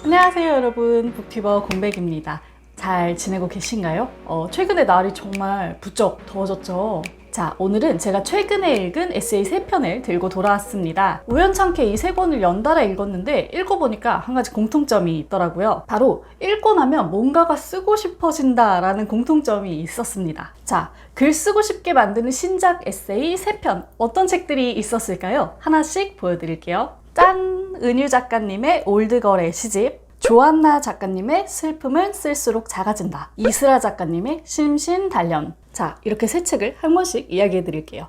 안녕하세요 여러분, 북튜버 공백입니다. 잘 지내고 계신가요? 최근에 날이 정말 부쩍 더워졌죠? 자, 오늘은 제가 최근에 읽은 에세이 3편을 들고 돌아왔습니다. 우연찮게 이 3권을 연달아 읽었는데 읽어보니까 한 가지 공통점이 있더라고요. 바로 읽고 나면 뭔가가 쓰고 싶어진다라는 공통점이 있었습니다. 자, 글 쓰고 싶게 만드는 신작 에세이 3편, 어떤 책들이 있었을까요? 하나씩 보여드릴게요. 짠! 은유 작가님의 올드걸의 시집, 조안나 작가님의 슬픔은 쓸수록 작아진다, 이슬아 작가님의 심신단련. 자, 이렇게 세 책을 한 권씩 이야기해 드릴게요.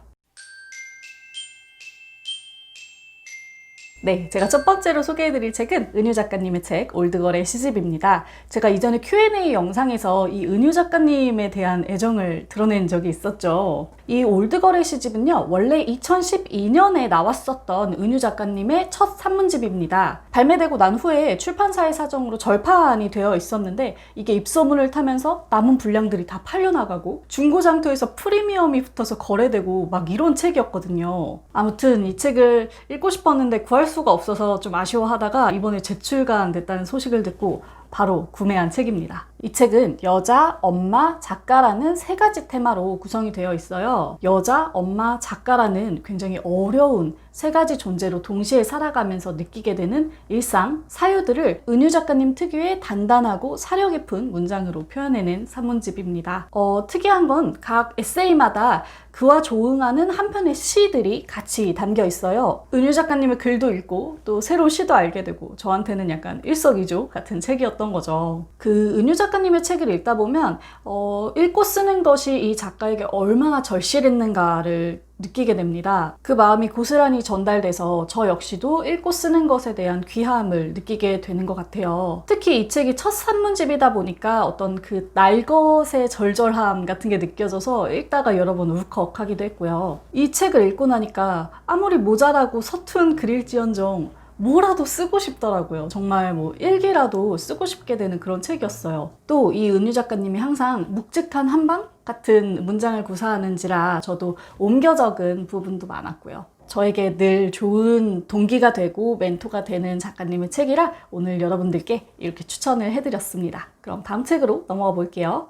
네, 제가 첫 번째로 소개해드릴 책은 은유 작가님의 책 올드걸의 시집입니다. 제가 이전에 Q&A 영상에서 이 은유 작가님에 대한 애정을 드러낸 적이 있었죠. 이 올드걸의 시집은요, 원래 2012년에 나왔었던 은유 작가님의 첫 산문집입니다. 발매되고 난 후에 출판사의 사정으로 절판이 되어 있었는데 이게 입소문을 타면서 남은 분량들이 다 팔려나가고 중고장터에서 프리미엄이 붙어서 거래되고 막 이런 책이었거든요. 아무튼 이 책을 읽고 싶었는데 구할 수가 없어서 좀 아쉬워하다가 이번에 재출간 됐다는 소식을 듣고 바로 구매한 책입니다. 이 책은 여자, 엄마, 작가라는 3가지 테마로 구성이 되어 있어요. 여자, 엄마, 작가라는 굉장히 어려운 3가지 존재로 동시에 살아가면서 느끼게 되는 일상, 사유들을 은유 작가님 특유의 단단하고 사려 깊은 문장으로 표현해낸 산문집입니다. 특이한 건 각 에세이마다 그와 조응하는 한 편의 시들이 같이 담겨 있어요. 은유 작가님의 글도 읽고 또 새로운 시도 알게 되고 저한테는 약간 일석이조 같은 책이었던 거죠. 그 은유 작가님의 책을 읽다 보면 읽고 쓰는 것이 이 작가에게 얼마나 절실했는가를 느끼게 됩니다. 그 마음이 고스란히 전달돼서 저 역시도 읽고 쓰는 것에 대한 귀함을 느끼게 되는 것 같아요. 특히 이 책이 첫 산문집이다 보니까 어떤 그 날것의 절절함 같은 게 느껴져서 읽다가 여러 번 울컥하기도 했고요. 이 책을 읽고 나니까 아무리 모자라고 서툰 글일지언정 뭐라도 쓰고 싶더라고요. 정말 뭐 일기라도 쓰고 싶게 되는 그런 책이었어요. 또 이 은유 작가님이 항상 묵직한 한방 같은 문장을 구사하는지라 저도 옮겨 적은 부분도 많았고요. 저에게 늘 좋은 동기가 되고 멘토가 되는 작가님의 책이라 오늘 여러분들께 이렇게 추천을 해드렸습니다. 그럼 다음 책으로 넘어가 볼게요.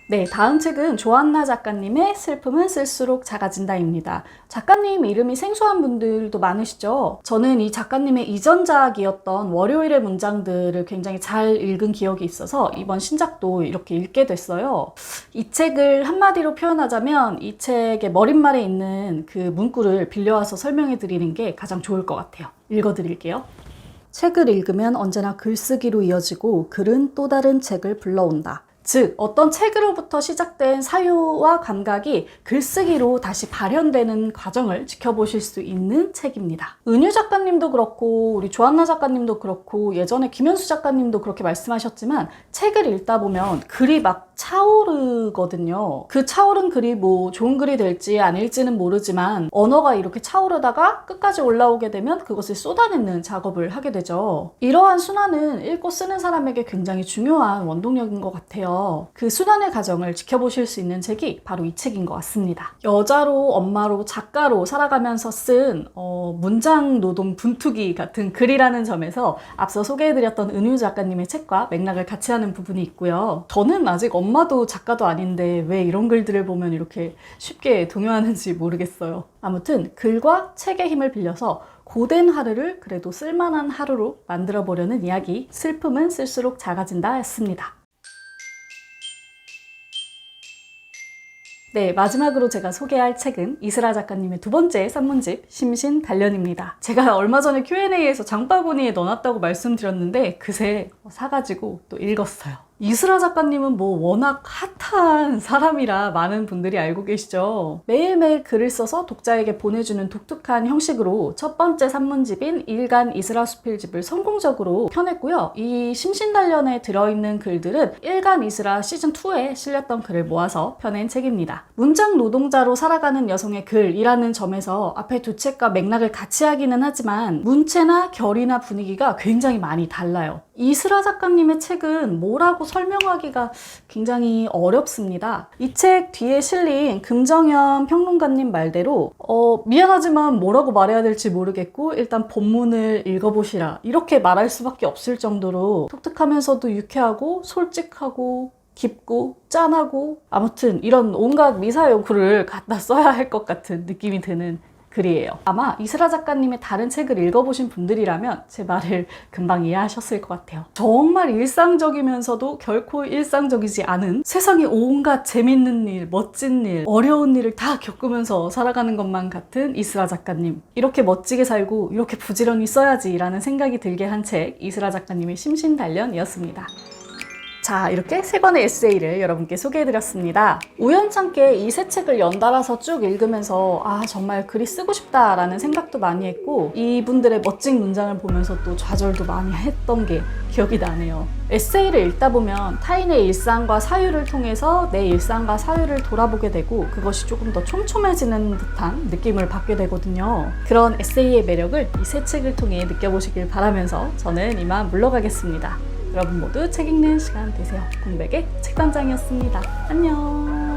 네, 다음 책은 조안나 작가님의 슬픔은 쓸수록 작아진다입니다. 작가님 이름이 생소한 분들도 많으시죠? 저는 이 작가님의 이전작이었던 월요일의 문장들을 굉장히 잘 읽은 기억이 있어서 이번 신작도 이렇게 읽게 됐어요. 이 책을 한마디로 표현하자면 이 책의 머릿말에 있는 그 문구를 빌려와서 설명해 드리는 게 가장 좋을 것 같아요. 읽어 드릴게요. 책을 읽으면 언제나 글쓰기로 이어지고 글은 또 다른 책을 불러온다. 즉, 어떤 책으로부터 시작된 사유와 감각이 글쓰기로 다시 발현되는 과정을 지켜보실 수 있는 책입니다. 은유 작가님도 그렇고 우리 조안나 작가님도 그렇고 예전에 김현수 작가님도 그렇게 말씀하셨지만 책을 읽다 보면 글이 막 차오르거든요. 그 차오른 글이 뭐 좋은 글이 될지 아닐지는 모르지만 언어가 이렇게 차오르다가 끝까지 올라오게 되면 그것을 쏟아내는 작업을 하게 되죠. 이러한 순환은 읽고 쓰는 사람에게 굉장히 중요한 원동력인 것 같아요. 그 순환의 과정을 지켜보실 수 있는 책이 바로 이 책인 것 같습니다. 여자로, 엄마로, 작가로 살아가면서 쓴 문장 노동 분투기 같은 글이라는 점에서 앞서 소개해드렸던 은유 작가님의 책과 맥락을 같이 하는 부분이 있고요. 저는 아직 엄마도 작가도 아닌데 왜 이런 글들을 보면 이렇게 쉽게 동요하는지 모르겠어요. 아무튼 글과 책의 힘을 빌려서 고된 하루를 그래도 쓸만한 하루로 만들어 보려는 이야기, 슬픔은 쓸수록 작아진다 였습니다. 네, 마지막으로 제가 소개할 책은 이슬아 작가님의 두 번째 산문집 심신단련입니다. 제가 얼마 전에 Q&A에서 장바구니에 넣어놨다고 말씀드렸는데 그새 사가지고 또 읽었어요. 이슬아 작가님은 뭐 워낙 핫한 사람이라 많은 분들이 알고 계시죠. 매일매일 글을 써서 독자에게 보내주는 독특한 형식으로 첫 번째 산문집인 일간 이슬아 수필집을 성공적으로 펴냈고요. 이 심신단련에 들어있는 글들은 일간 이슬아 시즌2에 실렸던 글을 모아서 펴낸 책입니다. 문장 노동자로 살아가는 여성의 글이라는 점에서 앞에 두 책과 맥락을 같이 하기는 하지만 문체나 결이나 분위기가 굉장히 많이 달라요. 이슬아 작가님의 책은 뭐라고 설명하기가 굉장히 어렵습니다. 이 책 뒤에 실린 금정현 평론가님 말대로 미안하지만 뭐라고 말해야 될지 모르겠고 일단 본문을 읽어보시라 이렇게 말할 수밖에 없을 정도로 독특하면서도 유쾌하고 솔직하고 깊고 짠하고 아무튼 이런 온갖 미사 여구를 갖다 써야 할 것 같은 느낌이 드는 글이에요. 아마 이슬아 작가님의 다른 책을 읽어보신 분들이라면 제 말을 금방 이해하셨을 것 같아요. 정말 일상적이면서도 결코 일상적이지 않은 세상에 온갖 재밌는 일, 멋진 일, 어려운 일을 다 겪으면서 살아가는 것만 같은 이슬아 작가님. 이렇게 멋지게 살고 이렇게 부지런히 써야지 라는 생각이 들게 한 책 이슬아 작가님의 심신단련이었습니다. 자, 이렇게 세 권의 에세이를 여러분께 소개해드렸습니다. 우연찮게 이 세 책을 연달아서 쭉 읽으면서 정말 글이 쓰고 싶다라는 생각도 많이 했고 이분들의 멋진 문장을 보면서 또 좌절도 많이 했던 게 기억이 나네요. 에세이를 읽다 보면 타인의 일상과 사유를 통해서 내 일상과 사유를 돌아보게 되고 그것이 조금 더 촘촘해지는 듯한 느낌을 받게 되거든요. 그런 에세이의 매력을 이 세 책을 통해 느껴보시길 바라면서 저는 이만 물러가겠습니다. 여러분 모두 책 읽는 시간 되세요. 공백의 책단장이었습니다. 안녕.